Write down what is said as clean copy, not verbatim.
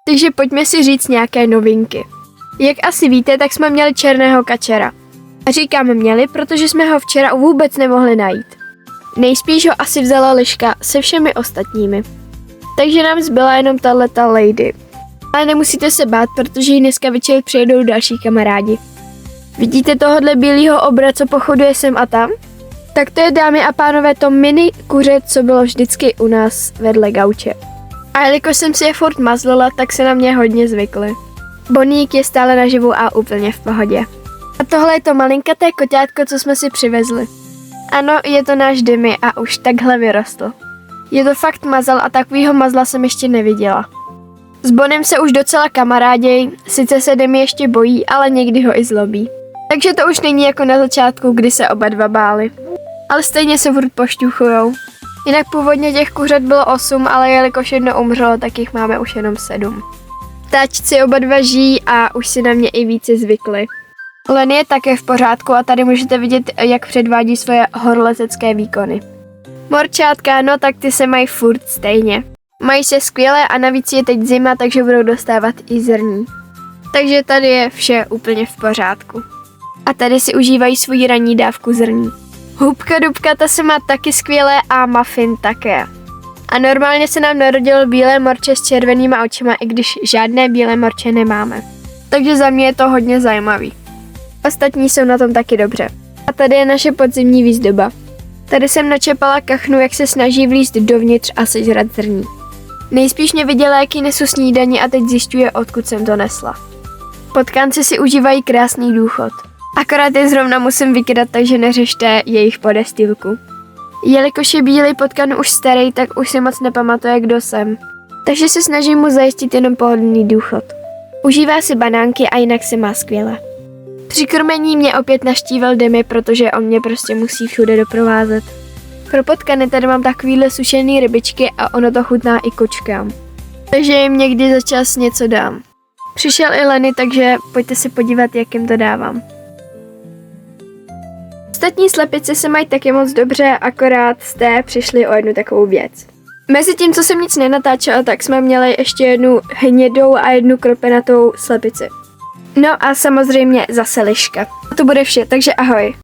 Takže pojďme si říct nějaké novinky. Jak asi víte, tak jsme měli černého kačera. A říkám měli, protože jsme ho včera vůbec nemohli najít. Nejspíš ho asi vzala liška se všemi ostatními. Takže nám zbyla jenom tahleta lady. Ale nemusíte se bát, protože ji dneska večer přijedou další kamarádi. Vidíte tohohle bílého obra, co pochoduje sem a tam? Tak to je, dámy a pánové, to mini kuře, co bylo vždycky u nás vedle gauče. A jelikož jsem si je furt mazlila, tak se na mě hodně zvykly. Boník je stále naživu a úplně v pohodě. A tohle je to malinkaté koťátko, co jsme si přivezli. Ano, je to náš Demi a už takhle vyrostl. Je to fakt mazal a takovýho mazla jsem ještě neviděla. S Bonem se už docela kamaráděj, sice se Demi ještě bojí, ale někdy ho i zlobí. Takže to už není jako na začátku, kdy se oba dva báli. Ale stejně se furt pošťuchujou. Jinak původně těch kuřat bylo 8, ale jelikož jedno umřelo, tak jich máme už jenom 7. Ptáčci oba dva žijí a už si na mě i více zvykli. Len je také v pořádku a tady můžete vidět, jak předvádí svoje horolezecké výkony. Morčátka, no tak ty se mají furt stejně. Mají se skvěle a navíc je teď zima, takže budou dostávat i zrní. Takže tady je vše úplně v pořádku. A tady si užívají svou ranní dávku zrní. Hubka Dubka, ta se má taky skvěle a Muffin také. A normálně se nám narodilo bílé morče s červenýma očima, i když žádné bílé morče nemáme. Takže za mě je to hodně zajímavý. Ostatní jsou na tom taky dobře. A tady je naše podzimní výzdoba. Tady jsem načepala kachnu, jak se snaží vlízt dovnitř a sežrat zrní. Nejspíš mě viděla, jaký nesu snídaní a teď zjišťuje, odkud jsem to nesla. Potkánci si užívají krásný důchod. Akorát je zrovna musím vykydat, takže neřešte jejich podestýlku. Jelikož je bílý potkan už starý, tak už si moc nepamatuje, kdo jsem. Takže se snažím mu zajistit jenom pohodlný důchod. Užívá si banánky a jinak se má skvěle. Při krmení mě opět naštívil Demi, protože on mě prostě musí všude doprovázet. Pro potkany tady mám takovýhle sušený rybičky a ono to chutná i kočkám. Takže jim někdy za čas něco dám. Přišel i Lenny, takže pojďte se podívat, jak jim to dávám. Ostatní slepice se mají taky moc dobře, akorát jste přišli o jednu takovou věc. Mezi tím, co jsem nic nenatáčela, tak jsme měli ještě jednu hnědou a jednu kropenatou slepici. No a samozřejmě zase liška. To bude vše, takže ahoj.